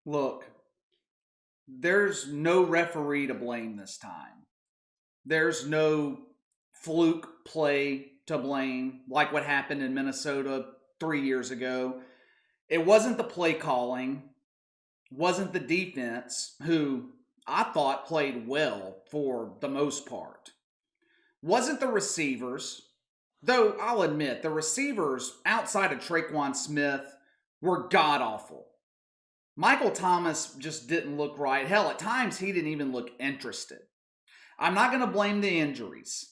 Look, there's no referee to blame this time. There's no fluke play to blame like what happened in Minnesota 3 years ago. It wasn't the play calling, wasn't the defense, who I thought played well for the most part. Wasn't the receivers, though I'll admit the receivers outside of Traquan Smith were god awful. Michael Thomas just didn't look right. Hell, at times he didn't even look interested. I'm not going to blame the injuries.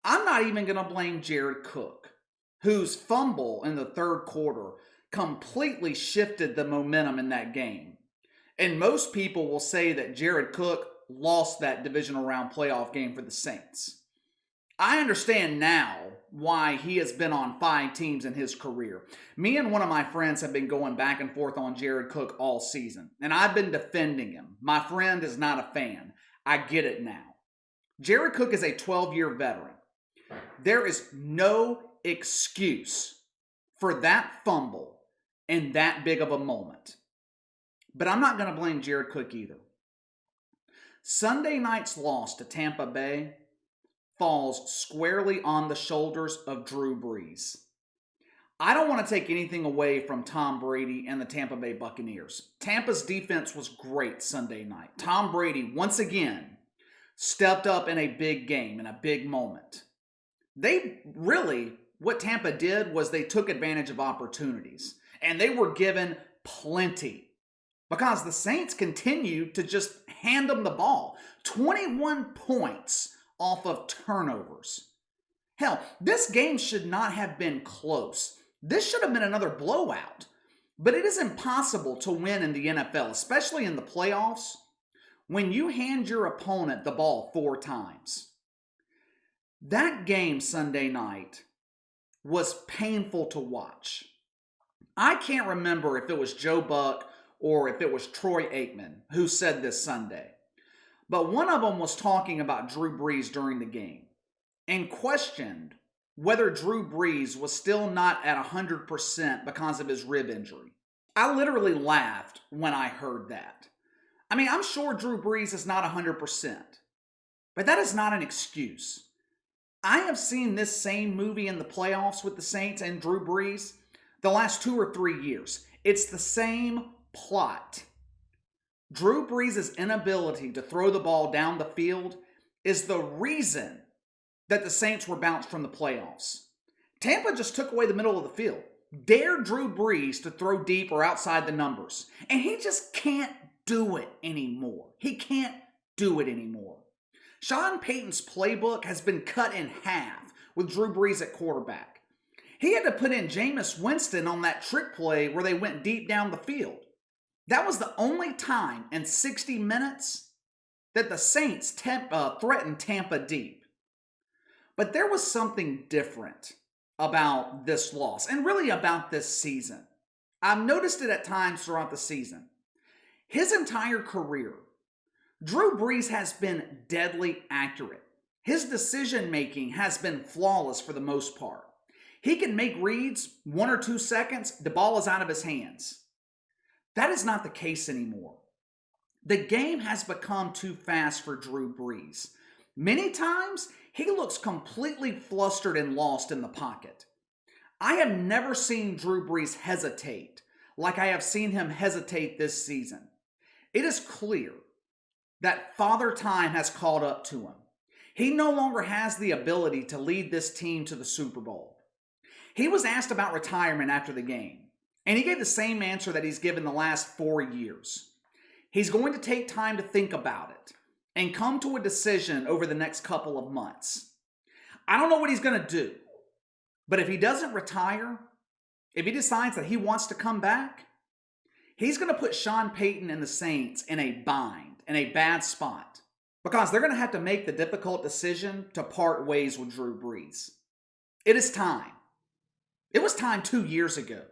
I'm not even going to blame Jared Cook, whose fumble in the third quarter completely shifted the momentum in that game. And most people will say that Jared Cook lost that divisional round playoff game for the Saints. I understand now why he has been on 5 teams in his career. Me and one of my friends have been going back and forth on Jared Cook all season, and I've been defending him. My friend is not a fan. I get it now. Jared Cook is a 12-year veteran. There is no excuse for that fumble in that big of a moment. But I'm not going to blame Jared Cook either. Sunday night's loss to Tampa Bay falls squarely on the shoulders of Drew Brees. I don't want to take anything away from Tom Brady and the Tampa Bay Buccaneers. Tampa's defense was great Sunday night. Tom Brady, once again, stepped up in a big game, in a big moment. What Tampa did was they took advantage of opportunities, and they were given plenty because the Saints continued to just hand them the ball. 21 points off of turnovers. Hell, this game should not have been close. This should have been another blowout. But it is impossible to win in the NFL, especially in the playoffs, when you hand your opponent the ball 4 times. That game Sunday night was painful to watch. I can't remember if it was Joe Buck or if it was Troy Aikman who said this Sunday. But one of them was talking about Drew Brees during the game and questioned whether Drew Brees was still not at 100% because of his rib injury. I literally laughed when I heard that. I mean, I'm sure Drew Brees is not 100%, but that is not an excuse. I have seen this same movie in the playoffs with the Saints and Drew Brees the last 2 or 3 years. It's the same plot. Drew Brees' inability to throw the ball down the field is the reason that the Saints were bounced from the playoffs. Tampa just took away the middle of the field, dared Drew Brees to throw deep or outside the numbers, and he just can't do it anymore. He can't do it anymore. Sean Payton's playbook has been cut in half with Drew Brees at quarterback. He had to put in Jameis Winston on that trick play where they went deep down the field. That was the only time in 60 minutes that the Saints threatened Tampa deep. But there was something different about this loss, and really about this season. I've noticed it at times throughout the season. His entire career, Drew Brees has been deadly accurate. His decision-making has been flawless for the most part. He can make reads 1 or 2 seconds, the ball is out of his hands. That is not the case anymore. The game has become too fast for Drew Brees. Many times, he looks completely flustered and lost in the pocket. I have never seen Drew Brees hesitate like I have seen him hesitate this season. It is clear that Father Time has caught up to him. He no longer has the ability to lead this team to the Super Bowl. He was asked about retirement after the game, and he gave the same answer that he's given the last 4 years. He's going to take time to think about it and come to a decision over the next couple of months. I don't know what he's going to do, but if he doesn't retire, if he decides that he wants to come back, he's going to put Sean Payton and the Saints in a bind, in a bad spot, because they're going to have to make the difficult decision to part ways with Drew Brees. It is time. It was time 2 years ago.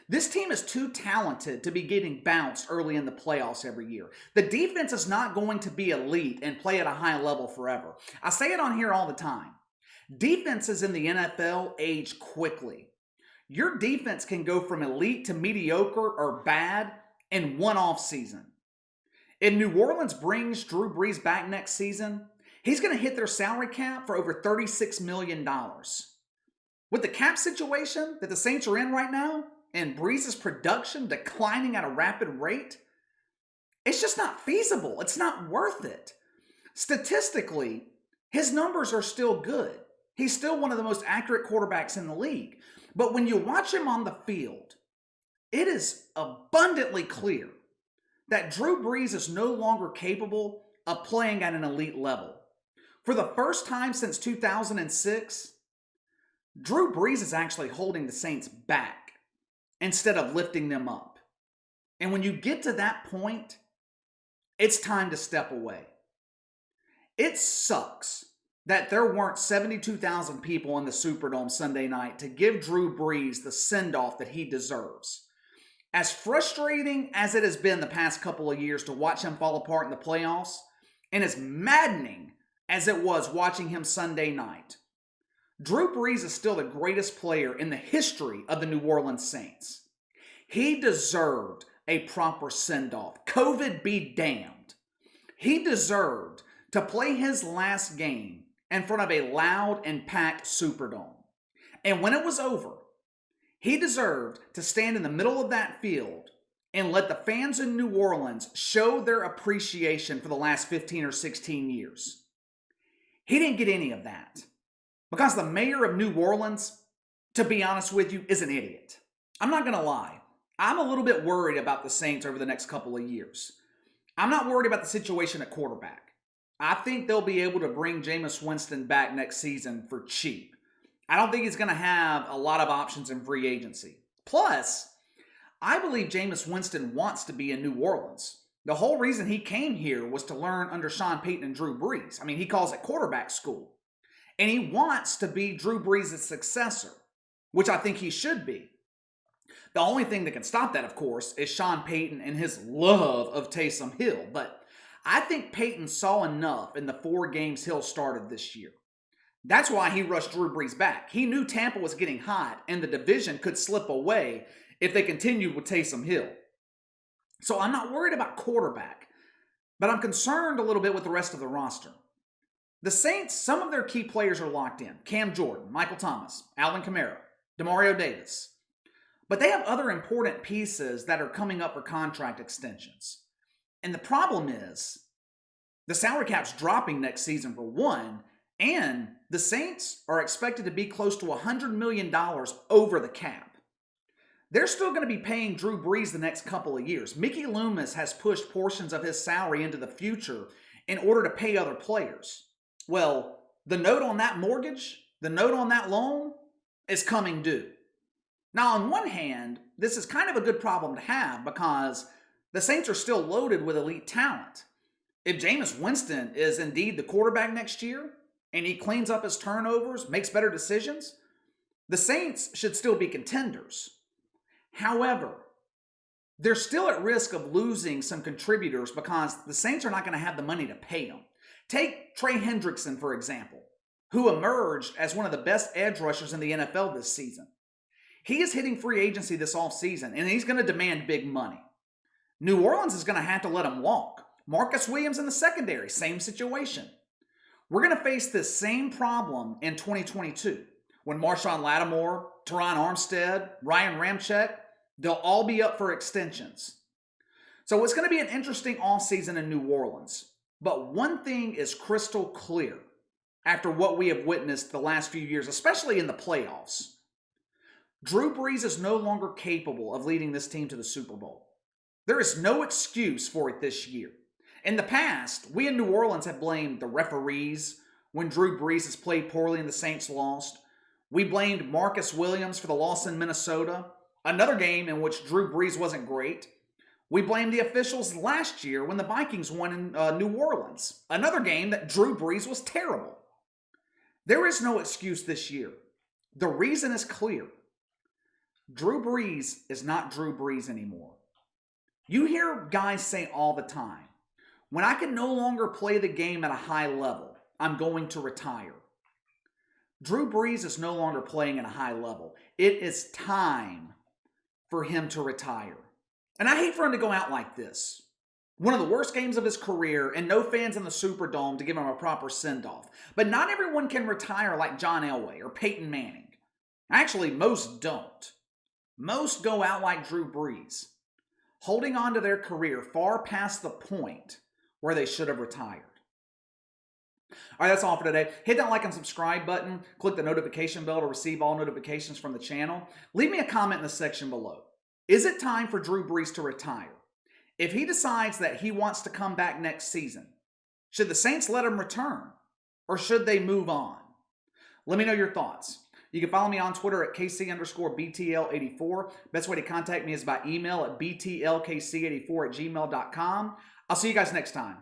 This team is too talented to be getting bounced early in the playoffs every year. The defense is not going to be elite and play at a high level forever. I say it on here all the time. Defenses in the NFL age quickly. Your defense can go from elite to mediocre or bad in one offseason. If New Orleans brings Drew Brees back next season, he's going to hit their salary cap for over $36 million. With the cap situation that the Saints are in right now, and Brees' production declining at a rapid rate, it's just not feasible. It's not worth it. Statistically, his numbers are still good. He's still one of the most accurate quarterbacks in the league. But when you watch him on the field, it is abundantly clear that Drew Brees is no longer capable of playing at an elite level. For the first time since 2006, Drew Brees is actually holding the Saints back instead of lifting them up. And when you get to that point, it's time to step away. It sucks that there weren't 72,000 people in the Superdome Sunday night to give Drew Brees the send-off that he deserves. As frustrating as it has been the past couple of years to watch him fall apart in the playoffs, and as maddening as it was watching him Sunday night, Drew Brees is still the greatest player in the history of the New Orleans Saints. He deserved a proper send-off. COVID be damned. He deserved to play his last game in front of a loud and packed Superdome. And when it was over, he deserved to stand in the middle of that field and let the fans in New Orleans show their appreciation for the last 15 or 16 years. He didn't get any of that because the mayor of New Orleans, to be honest with you, is an idiot. I'm not going to lie. I'm a little bit worried about the Saints over the next couple of years. I'm not worried about the situation at quarterback. I think they'll be able to bring Jameis Winston back next season for cheap. I don't think he's going to have a lot of options in free agency. Plus, I believe Jameis Winston wants to be in New Orleans. The whole reason he came here was to learn under Sean Payton and Drew Brees. I mean, he calls it quarterback school. And he wants to be Drew Brees' successor, which I think he should be. The only thing that can stop that, of course, is Sean Payton and his love of Taysom Hill. But I think Payton saw enough in the 4 games Hill started this year. That's why he rushed Drew Brees back. He knew Tampa was getting hot and the division could slip away if they continued with Taysom Hill. So I'm not worried about quarterback, but I'm concerned a little bit with the rest of the roster. The Saints, some of their key players are locked in. Cam Jordan, Michael Thomas, Alvin Kamara, Demario Davis. But they have other important pieces that are coming up for contract extensions. And the problem is, the salary cap's dropping next season for one, and the Saints are expected to be close to $100 million over the cap. They're still going to be paying Drew Brees the next couple of years. Mickey Loomis has pushed portions of his salary into the future in order to pay other players. Well, the note on that mortgage, the note on that loan is coming due. Now, on one hand, this is kind of a good problem to have because the Saints are still loaded with elite talent. If Jameis Winston is indeed the quarterback next year and he cleans up his turnovers, makes better decisions, the Saints should still be contenders. However, they're still at risk of losing some contributors because the Saints are not going to have the money to pay them. Take Trey Hendrickson, for example, who emerged as one of the best edge rushers in the NFL this season. He is hitting free agency this offseason, and he's going to demand big money. New Orleans is going to have to let him walk. Marcus Williams in the secondary, same situation. We're going to face this same problem in 2022 when Marshawn Lattimore, Teron Armstead, Ryan Ramczyk, they'll all be up for extensions. So it's going to be an interesting offseason in New Orleans. But one thing is crystal clear after what we have witnessed the last few years, especially in the playoffs. Drew Brees is no longer capable of leading this team to the Super Bowl. There is no excuse for it this year. In the past, we in New Orleans have blamed the referees when Drew Brees has played poorly and the Saints lost. We blamed Marcus Williams for the loss in Minnesota, another game in which Drew Brees wasn't great. We blamed the officials last year when the Vikings won in New Orleans, another game that Drew Brees was terrible. There is no excuse this year. The reason is clear. Drew Brees is not Drew Brees anymore. You hear guys say all the time, when I can no longer play the game at a high level, I'm going to retire. Drew Brees is no longer playing at a high level. It is time for him to retire. And I hate for him to go out like this. One of the worst games of his career, and no fans in the Superdome to give him a proper send-off. But not everyone can retire like John Elway or Peyton Manning. Actually, most don't. Most go out like Drew Brees, holding on to their career far past the point where they should have retired. All right, that's all for today. Hit that like and subscribe button. Click the notification bell to receive all notifications from the channel. Leave me a comment in the section below. Is it time for Drew Brees to retire? If he decides that he wants to come back next season, should the Saints let him return? Or should they move on? Let me know your thoughts. You can follow me on Twitter at KC_BTL84. Best way to contact me is by email at btlkc84@gmail.com. I'll see you guys next time.